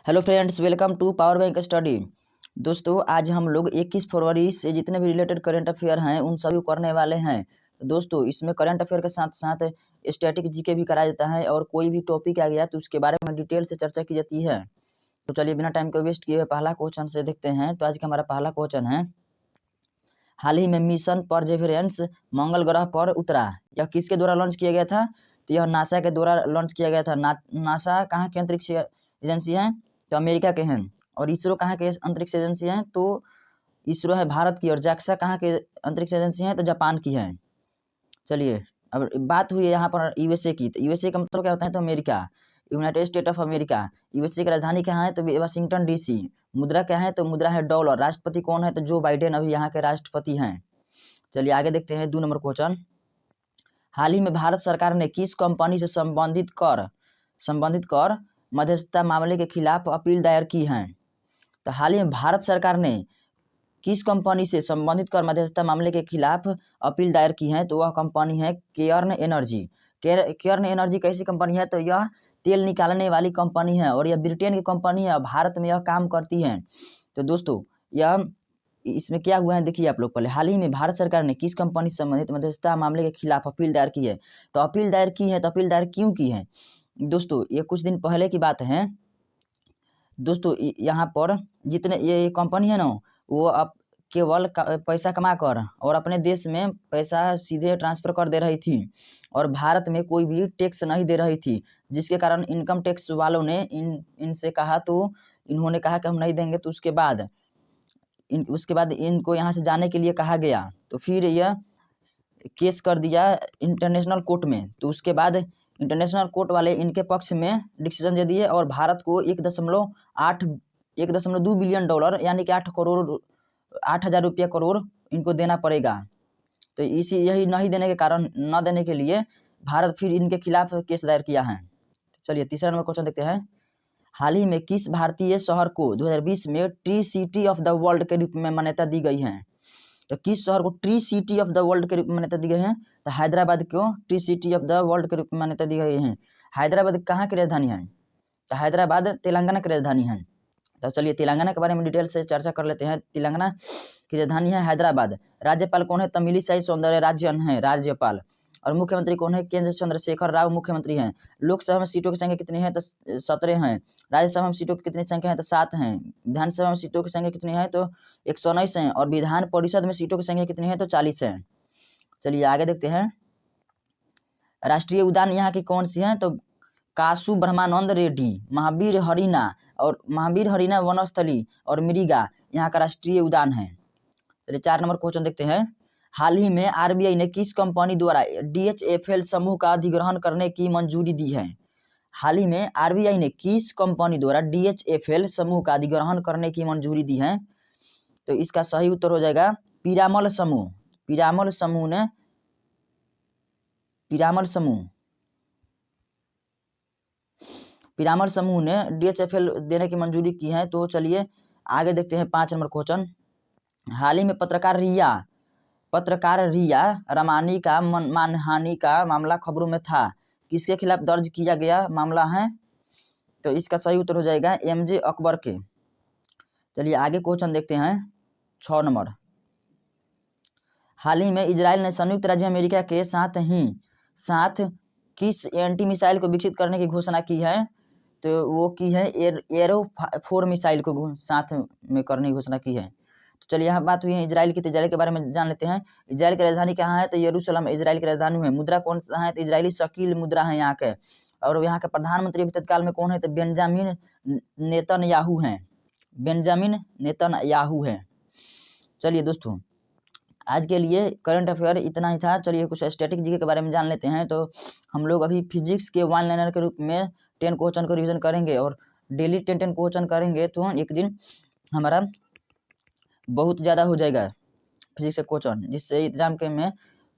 Hello friends, welcome to power bank study. दोस्तों, आज हम लोग 21 फरवरी से जितने भी रिलेटेड करंट अफेयर हैं उन सभी को करने वाले हैं। दोस्तों, इसमें करंट अफेयर के साथ साथ स्टैटिक जीके भी कराया जाता है और कोई भी टॉपिक आ गया तो उसके बारे में डिटेल से चर्चा की जाती है। तो चलिए बिना टाइम को वेस्ट किए पहला क्वेश्चन से देखते हैं। तो आज का हमारा पहला क्वेश्चन है, हाल ही में मिशन परसेवरेंस मंगल ग्रह पर उतरा, यह किसके द्वारा लॉन्च किया गया था? तो यह नासा के द्वारा लॉन्च किया गया था। नासा कहाँ की अंतरिक्ष एजेंसी है? तो अमेरिका के हैं। और इसरो कहाँ के अंतरिक्ष एजेंसी हैं? तो इसरो है भारत की। और जैक्सा कहाँ के अंतरिक्ष एजेंसी हैं? तो जापान की है। चलिए, अब बात हुई है यहाँ पर यूएसए की। तो यूएसए का मतलब क्या होता है? तो America, United state of America. USA की राजधानी कहाँ है? तो वाशिंगटन डीसी। मुद्रा क्या है? तो मुद्रा है डॉलर। राष्ट्रपति कौन है? तो जो बाइडेन अभी यहाँ के राष्ट्रपति हैं। चलिए आगे देखते हैं 2 नंबर क्वेश्चन। हाल ही में भारत सरकार ने किस कंपनी से संबंधित कर मध्यस्थता मामले के खिलाफ अपील दायर की है? तो हाल ही में भारत सरकार ने किस कंपनी से संबंधित कर मध्यस्थता मामले के खिलाफ अपील दायर की है? तो वह कंपनी है केयर्न एनर्जी। केयर्न एनर्जी कैसी कंपनी है? तो यह तेल निकालने वाली कंपनी है और यह ब्रिटेन की कंपनी है। भारत में यह काम करती है। तो दोस्तों, यह इसमें क्या हुआ है देखिए आप लोग। पहले हाल ही में भारत सरकार ने किस कंपनी से संबंधित मध्यस्थता मामले के खिलाफ अपील दायर की है? तो अपील दायर की है। तो अपील दायर क्यों की है? दोस्तों, ये कुछ दिन पहले की बात है। दोस्तों, यहाँ पर जितने ये कंपनी है ना, वो अब केवल पैसा कमा कर और अपने देश में पैसा सीधे ट्रांसफर कर दे रही थी और भारत में कोई भी टैक्स नहीं दे रही थी, जिसके कारण इनकम टैक्स वालों ने इनसे कहा। तो इन्होंने कहा कि हम नहीं देंगे। तो उसके बाद इनको यहाँ से जाने के लिए कहा गया। तो फिर यह केस कर दिया इंटरनेशनल कोर्ट में। तो उसके बाद इंटरनेशनल कोर्ट वाले इनके पक्ष में डिसीजन दे दिए और भारत को 1.2 बिलियन डॉलर यानी कि 8,000 रुपया करोड़ इनको देना पड़ेगा। तो यही नहीं देने के कारण, न देने के लिए भारत फिर इनके खिलाफ केस दायर किया है। चलिए तीसरा नंबर क्वेश्चन देखते हैं। हाल ही में किस भारतीय शहर को 2020 में tree city of the world के रूप में मान्यता दी गई है? तो किस शहर को tree city of the world के रूप में मान्यता दी गई है? तो हैदराबाद को tree city of the world के रूप में मान्यता दी गई है। हैदराबाद कहाँ की राजधानी है? तो हैदराबाद तेलंगाना की राजधानी है। तो चलिए तेलंगाना के बारे में डिटेल से चर्चा कर लेते हैं। तेलंगाना की राजधानी है हैदराबाद। राज्यपाल कौन है? तमिलिसाई सौंदरराजन है राज्यपाल। और मुख्यमंत्री कौन है? के चंद्रशेखर राव मुख्यमंत्री हैं। लोकसभा में सीटों की संख्या कितनी है? तो 17 हैं। राज्यसभा में सीटों की कितनी संख्या है? तो 7 हैं। विधानसभा में सीटों की संख्या कितनी है? तो 119 हैं। और विधान परिषद में सीटों की संख्या कितनी है? तो 40 है। चलिए आगे देखते हैं। राष्ट्रीय उद्यान यहाँ की कौन सी है? तो कासु ब्रह्मानंद रेड्डी, महावीर हरिना वनस्थली और मृगा यहाँ का राष्ट्रीय उद्यान है। चलिए 4 नंबर क्वेश्चन देखते हैं। हाल ही में आरबीआई ने किस कंपनी द्वारा डीएचएफएल समूह का अधिग्रहण करने की मंजूरी दी है? हाल ही में आरबीआई ने किस कंपनी द्वारा डीएचएफएल समूह का अधिग्रहण करने की मंजूरी दी है? तो इसका सही उत्तर हो जाएगा पीरामल समूह। पिरामल समूह ने डीएचएफएल देने की मंजूरी की है। तो चलिए आगे देखते हैं 5 नंबर क्वेश्चन। हाल ही में पत्रकार रिया रमानी का मानहानि का मामला खबरों में था, किसके खिलाफ दर्ज किया गया मामला है? तो इसका सही उत्तर हो जाएगा एमजे अकबर के। चलिए आगे क्वेश्चन देखते हैं 6 नंबर। हाल ही में इजराइल ने संयुक्त राज्य अमेरिका के साथ किस एंटी मिसाइल को विकसित करने की घोषणा की है? तो वो की है एरो 4 मिसाइल को साथ में करने की घोषणा की है। तो चलिए यहाँ बात हुई है इजराइल की। तो इजराइल के बारे में जान लेते हैं। इजराइल की राजधानी कहाँ है? तो यरूशलेम इजराइल की राजधानी है। मुद्रा कौन सा है? तो इजरायली शकील मुद्रा है यहाँ के। और यहाँ के प्रधानमंत्री अभी तत्काल में कौन है? तो बेंजामिन नेतन्याहू है। चलिए दोस्तों, आज के लिए करंट अफेयर इतना ही था। चलिए कुछ स्टैटिक जीके के बारे में जान लेते हैं। तो हम लोग अभी फिजिक्स के 1 लाइनर के रूप में 10 क्वेश्चन को रिवीजन करेंगे और डेली 10 क्वेश्चन करेंगे। तो एक दिन हमारा बहुत ज़्यादा हो जाएगा फिजिक्स का क्वेश्चन, जिससे एग्जाम के में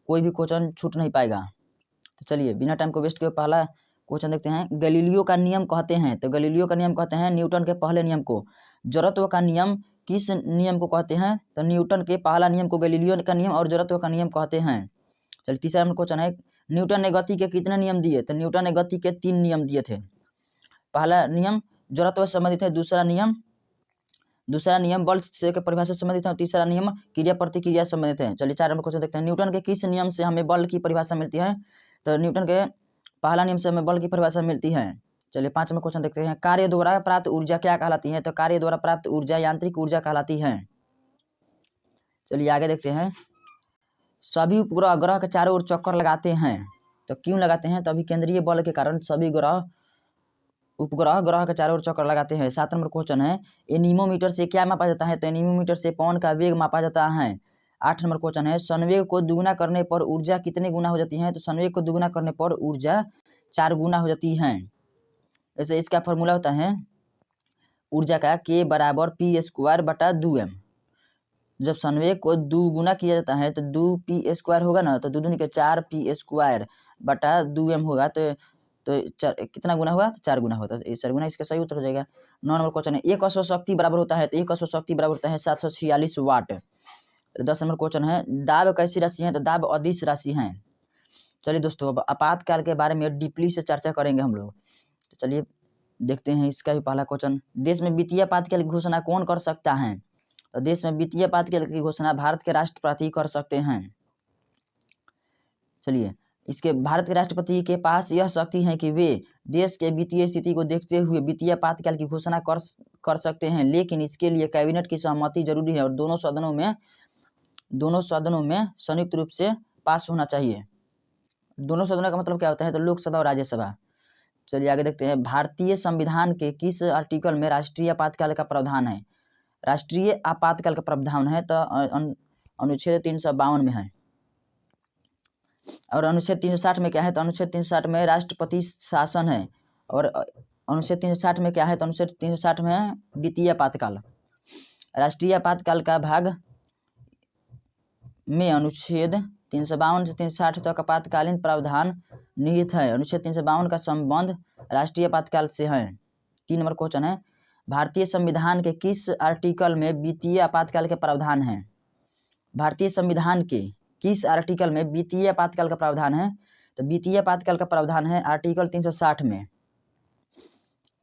कोई भी क्वेश्चन छूट नहीं पाएगा। तो चलिए बिना टाइम को वेस्ट किए पहला क्वेश्चन देखते हैं। गैलीलियो का नियम कहते हैं। तो गैलीलियो का नियम कहते हैं न्यूटन के पहले नियम को। जड़त्व का नियम किस नियम को कहते हैं? तो न्यूटन के पहला नियम को गैलीलियो का नियम और जड़त्व का नियम कहते हैं। चलिए तीसरा नंबर क्वेश्चन है, न्यूटन ने गति के कितने नियम दिए? तो न्यूटन ने गति के 3 नियम दिए थे। पहला नियम, जरूरत से संबंधित है। दूसरा नियम बल से के परिभाषा से संबंधित है। तीसरा नियम क्रिया प्रतिक्रिया संबंधित है। चलिए 4 नंबर क्वेश्चन देखते हैं। न्यूटन के किस नियम से हमें बल की परिभाषा मिलती है? तो न्यूटन के पहला नियम से हमें बल की परिभाषा मिलती है। चलिए 5 नंबर क्वेश्चन देखते हैं। कार्य द्वारा प्राप्त ऊर्जा क्या कहलाती है? तो कार्य द्वारा प्राप्त ऊर्जा यांत्रिक ऊर्जा कहलाती है। चलिए आगे देखते हैं। सभी उपग्रह ग्रह के चारों ओर चक्कर लगाते हैं, तो क्यों लगाते हैं? तो अभिकेंद्रीय बल के कारण सभी उपग्रह ग्रह के चारों ओर चक्कर लगाते हैं। 7 नंबर क्वेश्चन है। एनीमोमीटर से क्या मापा जाता है? तो एनीमोमीटर से पवन का वेग मापा जाता है। 8 नंबर क्वेश्चन है। संवेग को दुगुना करने पर ऊर्जा कितने गुना हो जाती है? तो संवेग को दुगुना करने पर ऊर्जा 4 गुना हो जाती है। जैसे इसका फॉर्मूला होता है ऊर्जा का K बराबर P²/2m। जब संवेग को दुगुना किया जाता है तो 2p² होगा ना, तो 2 दूनी के 4p²/2m होगा। तो कितना गुना हुआ? तो 4 गुना होता है। 4 गुना इसका सही उत्तर हो जाएगा। 9 नंबर क्वेश्चन है। एक अश्व शक्ति बराबर होता है, तो एक अश्व शक्ति बराबर होता है 746 वाट। 10 नंबर क्वेश्चन है। दाब कैसी राशि है? तो दाब अदिश राशि है। चलिए दोस्तों, अब आपातकाल के बारे में डीपली से चर्चा करेंगे हम लोग। तो चलिए देखते हैं इसका भी पहला क्वेश्चन। देश में वित्तीय आपातकाल की घोषणा कौन कर सकता है? तो देश में वित्तीय आपातकाल की घोषणा भारत के राष्ट्रपति कर सकते हैं। चलिए, इसके भारत के राष्ट्रपति के पास यह शक्ति है कि वे देश के वित्तीय स्थिति को देखते हुए वित्तीय आपातकाल की घोषणा कर सकते हैं, लेकिन इसके लिए कैबिनेट की सहमति जरूरी है और दोनों सदनों में संयुक्त रूप से पास होना चाहिए। दोनों सदनों का मतलब क्या होता है? तो लोकसभा और राज्यसभा। चलिए आगे देखते हैं। भारतीय संविधान के किस आर्टिकल में राष्ट्रीय आपातकाल का प्रावधान है? राष्ट्रीय आपातकाल का प्रावधान है तो अनुच्छेद 352 में है। और अनुच्छेद 360 में क्या है? तो अनुच्छेद 360 में राष्ट्रपति शासन है। और अनुच्छेद 360 में क्या है? तो अनुच्छेद 360 में है वित्तीय आपातकाल। राष्ट्रीय आपातकाल का भाग में अनुच्छेद 352 से 360 तक आपातकालीन प्रावधान निहित है। अनुच्छेद 352 का संबंध राष्ट्रीय आपातकाल से है। 3 नंबर क्वेश्चन है। भारतीय संविधान के किस आर्टिकल में वित्तीय आपातकाल के प्रावधान है? भारतीय संविधान के किस आर्टिकल में वित्तीय आपातकाल का प्रावधान है? तो वित्तीय आपातकाल का प्रावधान है आर्टिकल 360 में।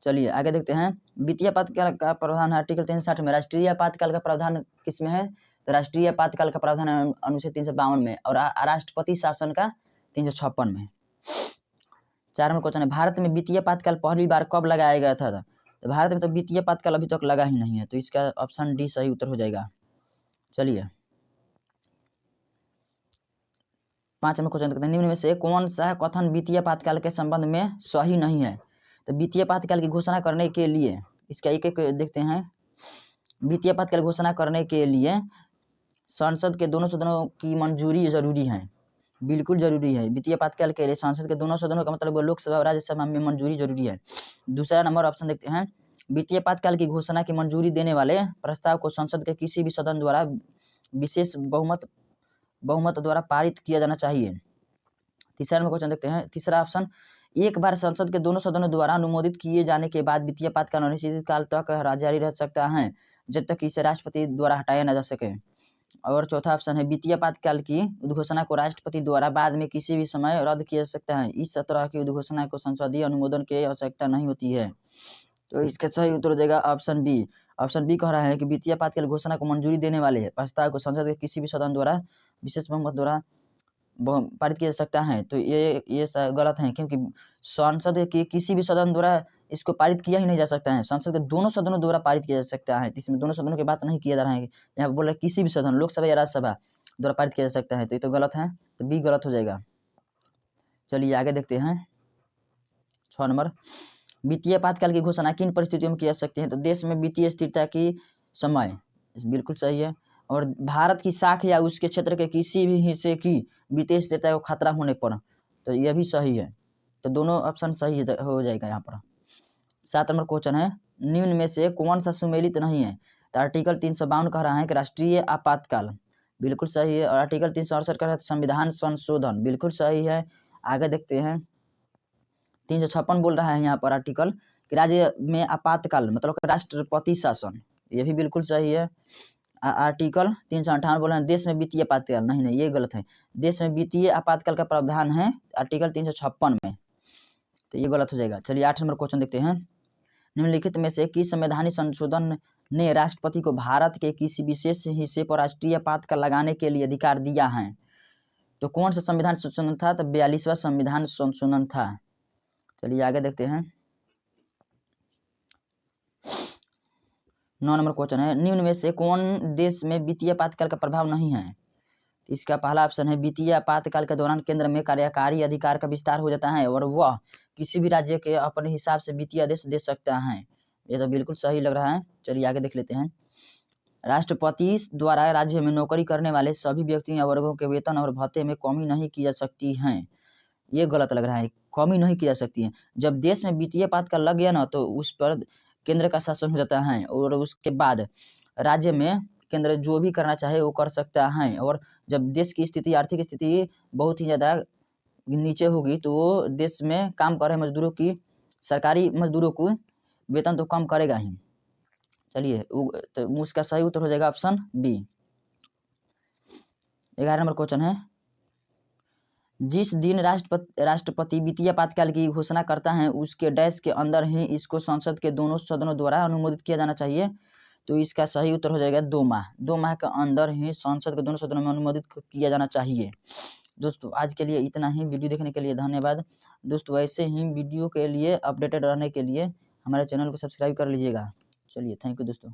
चलिए आगे देखते हैं। वित्तीय आपातकाल का प्रावधान आर्टिकल 360 में। राष्ट्रीय आपातकाल का प्रावधान किस में है? तो राष्ट्रीय आपातकाल का प्रावधान अनुच्छेद 352 में और राष्ट्रपति शासन का 356 में। 4 नंबर क्वेश्चन है। भारत में वित्तीय आपातकाल पहली बार कब लगाया गया था? तो भारत में तो वित्तीय आपातकाल अभी तक लगा ही नहीं है, तो इसका ऑप्शन डी सही उत्तर हो जाएगा। चलिए 5 नंबर क्वेश्चन देखते हैं। निम्न में से कौन सा कथन वित्तीय आपातकाल के संबंध में सही नहीं है? तो वित्तीय आपातकाल की घोषणा करने के लिए इसका एक एक देखते हैं। वित्तीय आपातकाल घोषणा करने के लिए संसद के दोनों सदनों की मंजूरी जरूरी है। बिल्कुल जरूरी है। वित्तीय आपातकाल के लिए संसद के दोनों सदनों का मतलब लोकसभा और राज्यसभा में मंजूरी जरूरी है। दूसरा नंबर ऑप्शन देखते हैं। वित्तीय आपातकाल की घोषणा की मंजूरी देने वाले प्रस्ताव को संसद के किसी भी सदन द्वारा विशेष बहुमत द्वारा पारित किया जाना चाहिए। तीसरा नंबर क्वेश्चन देखते हैं। तीसरा ऑप्शन। एक बार संसद के दोनों सदनों द्वारा अनुमोदित किए जाने के बाद वित्तीय आपातकाल अनिश्चित काल तक जारी रह सकता है, जब तक इसे राष्ट्रपति द्वारा हटाया न जा सके। और चौथा ऑप्शन है। वित्तीय आपातकाल की उद्घोषणा को राष्ट्रपति द्वारा बाद में किसी भी समय रद्द किया जा सकता है। इस तरह की उद्घोषणा को संसदीय अनुमोदन की आवश्यकता नहीं होती है। तो इसका सही उत्तर हो जाएगा ऑप्शन बी। ऑप्शन बी कह रहा है कि वित्तीय आपातकाल घोषणा को मंजूरी देने वाले प्रस्ताव को संसद के किसी भी सदन द्वारा विशेष बहुमत द्वारा पारित किया जा सकता है। तो ये गलत है, क्योंकि संसद के किसी भी सदन द्वारा इसको पारित किया ही नहीं जा सकता है। संसद के दोनों सदनों द्वारा पारित किया जा सकता है। इसमें दोनों सदनों की बात नहीं किया जा रहा है। यहाँ बोल रहा है किसी भी सदन, लोकसभा या राज्यसभा द्वारा पारित किया जा सकता है। तो ये तो गलत है, तो बी गलत हो जाएगा। चलिए आगे देखते हैं। 6 नंबर। वित्तीय आपातकाल की घोषणा किन परिस्थितियों में की जा सकती है? तो देश में वित्तीय स्थिरता की समय, बिल्कुल सही है। और भारत की साख या उसके क्षेत्र के किसी भी हिस्से की वित्तीय स्थिरता को खतरा होने पर, तो यह भी सही है। तो दोनों ऑप्शन सही हो जाएगा यहाँ पर। 7 नंबर क्वेश्चन है। निम्न में से कौन सा सुमेलित नहीं है? तो आर्टिकल 352 कह रहा है कि राष्ट्रीय आपातकाल, बिल्कुल सही है। और आर्टिकल 368 कह रहा है संविधान संशोधन, बिल्कुल सही है। आगे देखते हैं। 356 बोल रहा है यहाँ पर आर्टिकल कि राज्य में आपातकाल मतलब राष्ट्रपति शासन, ये भी बिल्कुल सही है। आर्टिकल 358 बोल रहे हैं देश में वित्तीय आपातकाल, नहीं ये गलत है। देश में वित्तीय आपातकाल का प्रावधान है आर्टिकल 356 में, तो ये गलत हो जाएगा। चलिए 8 नंबर क्वेश्चन देखते हैं। निम्नलिखित में से किस संवैधानिक संशोधन ने राष्ट्रपति को भारत के किसी विशेष हिस्से पर राष्ट्रीय आपातकाल लगाने के लिए अधिकार दिया है? तो कौन सा संविधान संशोधन था? तो 42वां संविधान संशोधन था। चलिए आगे देखते हैं। 9 नंबर क्वेश्चन है, निम्न में से कौन देश में वित्तीय आपातकाल का प्रभाव नहीं है? तो इसका पहला ऑप्शन है, वित्तीय आपातकाल के दौरान केंद्र में कार्यकारी अधिकार का विस्तार हो जाता है और वह किसी भी राज्य के अपने हिसाब से वित्तीय आदेश दे सकता है। ये तो बिल्कुल सही लग रहा है। चलिए आगे देख लेते हैं। राष्ट्रपति द्वारा राज्य में नौकरी करने वाले सभी व्यक्तियों या वर्गों के वेतन और भत्ते में कमी नहीं की जा सकती है। ये गलत लग रहा है, कमी नहीं की जा सकती है। जब देश में वित्तीय आपातकाल लग गया ना तो उस पर केंद्र का शासन हो जाता है और उसके बाद राज्य में केंद्र जो भी करना चाहे वो कर सकता है। और जब देश की स्थिति, आर्थिक स्थिति बहुत ही ज़्यादा नीचे होगी तो देश में काम कर रहे मजदूरों की, सरकारी मजदूरों को वेतन तो कम करेगा ही। चलिए तो उसका सही उत्तर हो जाएगा ऑप्शन बी। 11 नंबर क्वेश्चन है, जिस दिन राष्ट्रपति वित्तीय आपातकाल की घोषणा करता है उसके डैश के अंदर ही इसको संसद के दोनों सदनों द्वारा अनुमोदित किया जाना चाहिए। तो इसका सही उत्तर हो जाएगा 2 माह। 2 माह के अंदर ही संसद के दोनों सदनों में अनुमोदित किया जाना चाहिए। दोस्तों आज के लिए इतना ही। वीडियो देखने के लिए धन्यवाद। दोस्तों ऐसे ही वीडियो के लिए अपडेटेड रहने के लिए हमारे चैनल को सब्सक्राइब कर लीजिएगा। चलिए थैंक यू दोस्तों।